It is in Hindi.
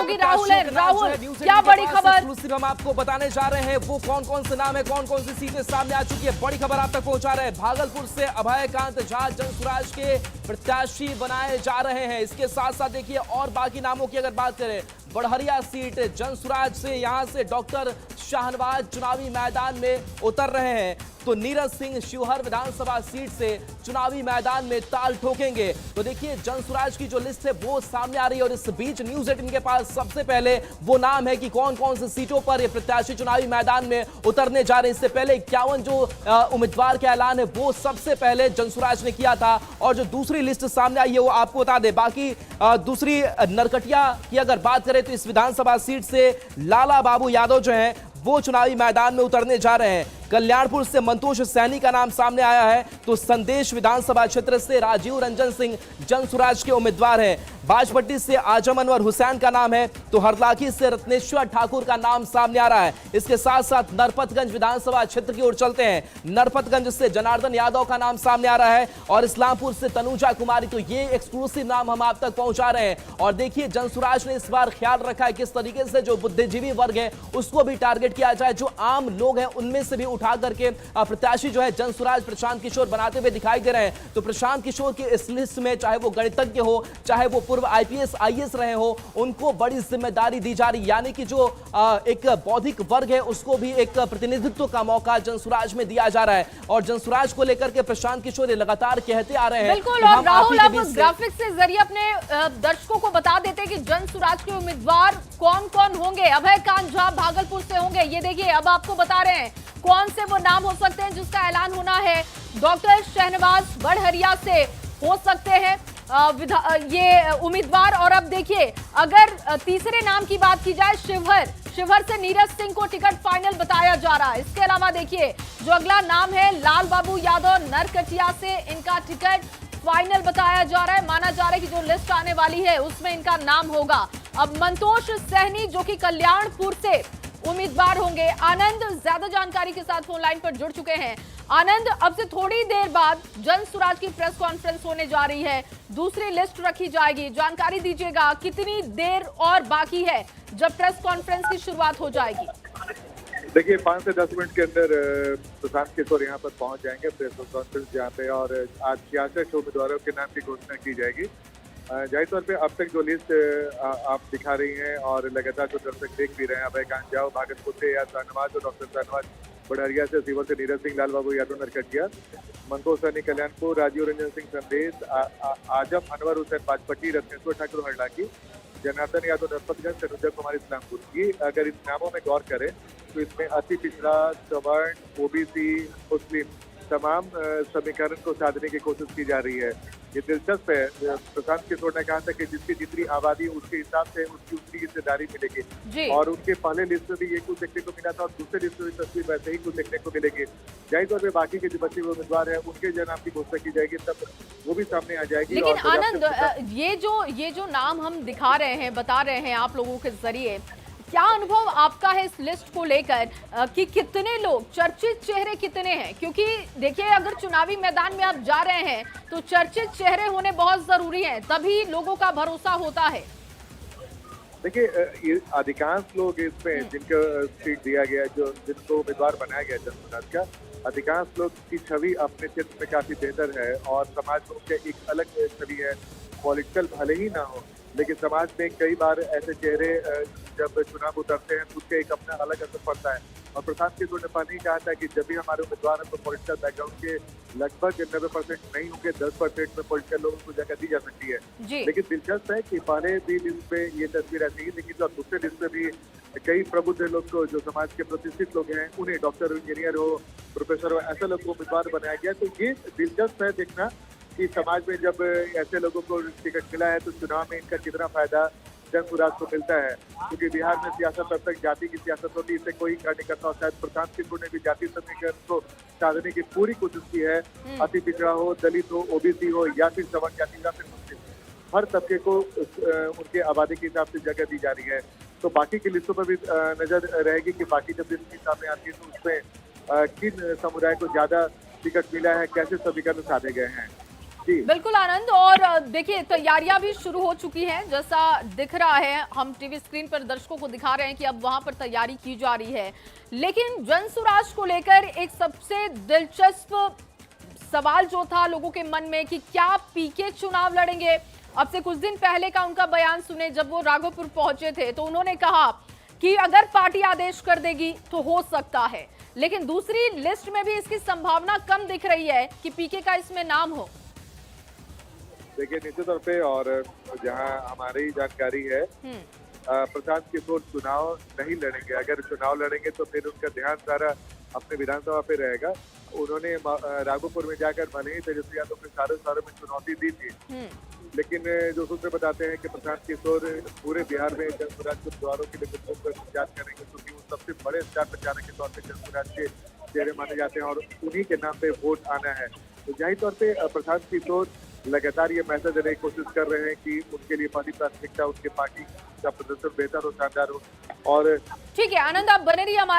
सहयोगी राहुल है। राहुल, क्या बड़ी खबर हम आपको बताने जा रहे हैं, वो कौन कौन से नाम है, कौन कौन सी सीटें सामने आ चुकी है, बड़ी खबर आप तक पहुंचा रहे हैं। भागलपुर से अभयकांत झा जनसुराज के प्रत्याशी बनाए जा रहे हैं। इसके साथ साथ देखिए और बाकी नामों की अगर बात करें, बड़हरिया सीट जनसुराज से यहां से डॉक्टर शाहनवाज चुनावी मैदान में उतर रहे हैं, तो नीरज सिंह शिवहर विधानसभा सीट से चुनावी मैदान में ताल ठोकेंगे। तो देखिए जनसुराज की जो लिस्ट है वो सामने आ रही है और इस बीच न्यूज़ 18 के पास सबसे पहले वो नाम है कि कौन कौन सी सीटों पर ये प्रत्याशी चुनावी मैदान में उतरने जा रहे हैं। इससे पहले 51 जो उम्मीदवार का ऐलान है वो सबसे पहले जनसुराज ने किया था और जो दूसरी लिस्ट सामने आई है वो आपको बता दे। बाकी दूसरी नरकटिया की अगर बात करें तो इस विधानसभा सीट से लाला बाबू यादव जो है वो चुनावी मैदान में उतरने जा रहे हैं। कल्याणपुर से मंतोष सैनी का नाम सामने आया है, तो संदेश विधानसभा क्षेत्र से राजीव रंजन सिंह जनसुराज के उम्मीदवार हैं। बाजपट्टी से आजम अनवर हुसैन का नाम है, तो हरलाखी से रत्नेश्वर ठाकुर का नाम सामने आ रहा है। इसके साथ साथ नरपतगंज विधानसभा क्षेत्र की ओर चलते हैं। नरपतगंज से जनार्दन यादव का नाम सामने आ रहा है और इस्लामपुर से तनुजा कुमारी। तो ये एक्सक्लूसिव नाम हम आप तक पहुंचा रहे हैं। और देखिए जनसुराज ने इस बार ख्याल रखा है किस तरीके से जो बुद्धिजीवी वर्ग है उसको भी टारगेट किया जाए, जो आम लोग हैं उनमें से भी उठा करके प्रत्याशी जो है जनसुराज प्रशांत किशोर बनाते हुए दिखाई दे रहे हैं। तो प्रशांत किशोर की इस लिस्ट में चाहे वो गणितज्ञ हो, चाहे वो पूर्व आईपीएस आईएएस रहे हो, उनको बड़ी जिम्मेदारी दी जा रही, यानी कि जो एक बौद्धिक वर्ग है उसको भी एक प्रतिनिधित्व का मौका जनसुराज में दिया जा रहा है। और जनसुराज को लेकर के प्रशांत किशोर लगातार कहते आ रहे हैं। बिल्कुल, और राहुल आप ग्राफिक्स के जरिए अपने दर्शकों को बता देते हैं कि जनसुराज के उम्मीदवार कौन कौन होंगे। अभयकांत झा भागलपुर से होंगे, ये देखिए अब आपको बता रहे हैं कौन से वो नाम हो सकते हैं जिसका ऐलान होना है। डॉक्टर शाहनवाज बड़हरिया से हो सकते हैं ये उम्मीदवार। और अब देखिए अगर तीसरे नाम की बात की जाए, शिवहर से नीरज सिंह को टिकट फाइनल बताया जा रहा है। इसके अलावा देखिए जो अगला नाम है लाल बाबू यादव नरकटिया से, इनका टिकट फाइनल बताया जा रहा है। माना जा रहा है कि जो लिस्ट आने वाली है उसमें इनका नाम होगा। अब मंतोष सहनी जो कि कल्याणपुर से उम्मीदवार होंगे। आनंद ज्यादा जानकारी के साथ फोन लाइन पर जुड़ चुके हैं। आनंद, अब से थोड़ी देर बाद जनसुराज की प्रेस कॉन्फ्रेंस होने जा रही है, दूसरी लिस्ट रखी जाएगी, जानकारी दीजिएगा कितनी देर और बाकी है जब प्रेस कॉन्फ्रेंस की शुरुआत हो जाएगी। देखिए 5 से 10 मिनट के अंदर प्रशांत किशोर यहाँ पर पहुंच जाएंगे प्रेस कॉन्फ्रेंस जहाँ पे, और आज 66 उम्मीदवारों के नाम की घोषणा की जाएगी। जाहिर तौर पे अब तक जो लिस्ट आप दिखा रही हैं और लगातार जो दर्शक देख भी रहे हैं, अभयकांत झा भागलपुर से या शाहनवाज और डॉक्टर शाहनवाज बड़हरिया से, सीवर से नीरज सिंह, लाल बाबू यादव नरकटिया, मंतोष सैनी कल्याणपुर, राजीव रंजन सिंह संदेश, आजम अनवर हुसैन बाजपट्टी, रत्नेश्वर ठाकुर हरलाखी, जनार्दन यादव नरपतगंज, तनुजा कुमारी इस्लामपुर। ये अगर इन नामों में गौर करें तो इसमें अति पिछड़ा, सवर्ण, ओबीसी, मुस्लिम तमाम समीकरण को साधने की कोशिश की जा रही है। ये दिलचस्प है। प्रशांत किशोर ने कहा था कि जिसकी जितनी आबादी उसके हिसाब से उसकी उतनी हिस्सेदारी मिलेगी, और उनके पहले लिस्ट में भी ये कुछ देखने को मिला था और दूसरे लिस्ट में तस्वीर वैसे ही कुछ देखने को मिलेगी। जाहिर तौर पर बाकी के जो बच्चे उम्मीदवार हैं उनके जो नाम की घोषणा की जाएगी तब वो भी सामने आ जाएगी। लेकिन आनंद, ये जो नाम हम दिखा रहे हैं, बता रहे हैं आप लोगों के जरिए, क्या अनुभव आपका है इस लिस्ट को लेकर कि कितने लोग, चर्चित चेहरे कितने हैं? क्योंकि देखिए अगर चुनावी मैदान में आप जा रहे हैं तो चर्चित चेहरे होने बहुत जरूरी हैं, तभी लोगों का भरोसा होता है। देखिए अधिकांश लोग इसमें जिनको सीट दिया गया, जो जिनको उम्मीदवार बनाया गया जनसुराज का, अधिकांश लोग की छवि अपने क्षेत्र में काफी बेहतर है और समाज में उनके एक अलग छवि है। पॉलिटिकल भले ही ना हो, लेकिन समाज में कई बार ऐसे चेहरे जब चुनाव उतरते हैं तो उसके एक अपना अलग असर पड़ता है। और प्रशांत किशोर ने पहले ही कहा था कि जब भी हमारे उम्मीदवार हैं तो पॉलिटिकल बैकग्राउंड के लगभग 90% नहीं होंगे, 10% में पॉलिटिकल लोगों को जगह दी जा सकती है। लेकिन दिलचस्प है कि पहले भी लिस्ट में ये तस्वीर ऐसी ही, लेकिन जो दूसरे लिस्ट में भी कई प्रबुद्ध लोग को, जो समाज के प्रतिष्ठित लोग हैं, उन्हें डॉक्टर, इंजीनियर हो, प्रोफेसर हो, ऐसे लोग को उम्मीदवार बनाया गया। तो ये दिलचस्प है देखना कि समाज में जब ऐसे लोगों को टिकट मिला है तो चुनाव में इनका कितना फायदा जनसुराज को मिलता है। क्योंकि बिहार में सियासत अब तक जाति की सियासत होती है, इसे कोई इनकार नहीं करता। और शायद प्रशांत किशोर ने भी जाति समीकरण को साधने की पूरी कोशिश की है। अति पिछड़ा हो, दलित हो, ओबीसी हो या फिर सवर्ण जाति या फिर मुस्लिम, हर तबके को उनके आबादी के हिसाब से जगह दी जा रही है। तो बाकी की लिस्टों पर भी नजर रहेगी कि बाकी जब लिस्ट सामने आती है तो उसमें किन समुदाय को ज्यादा टिकट मिला है, कैसे समीकरण साधे गए हैं। बिल्कुल आनंद। और देखिए तैयारियां भी शुरू हो चुकी हैं, जैसा दिख रहा है, हम टीवी स्क्रीन पर दर्शकों को दिखा रहे हैं कि अब वहां पर तैयारी की जा रही है। लेकिन जनसुराज को लेकर एक सबसे दिलचस्प सवाल जो था लोगों के मन में कि क्या पीके चुनाव लड़ेंगे। अब से कुछ दिन पहले का उनका बयान सुने, जब वो राघोपुर पहुंचे थे तो उन्होंने कहा कि अगर पार्टी आदेश कर देगी तो हो सकता है, लेकिन दूसरी लिस्ट में भी इसकी संभावना कम दिख रही है कि पीके का इसमें नाम हो। देखिए निश्चित तौर पे, और जहां हमारी जानकारी है प्रशांत किशोर चुनाव नहीं लड़ेंगे। अगर चुनाव लड़ेंगे तो फिर उनका ध्यान सारा अपने विधानसभा पे रहेगा। उन्होंने राघोपुर में जाकर भले ही तेजस्वी यादव के सारे में चुनौती दी थी, लेकिन जो सूत्र बताते हैं कि प्रशांत किशोर पूरे बिहार में जनसुराज के उम्मीदवारों के लिए बिल्कुल प्रचार करेंगे, क्योंकि वो सबसे बड़े स्टार प्रचारक के तौर पर जनसुराज के चेहरे माने जाते हैं और उन्हीं के नाम पे वोट आना है। तो जाहिर तौर पे प्रशांत किशोर लगातार ये मैसेज देने की कोशिश कर रहे हैं कि उनके लिए पहली प्राथमिकता उनके पार्टी का प्रदर्शन बेहतर और शानदार हो। और ठीक है आनंद, आप बने रहिए हमारे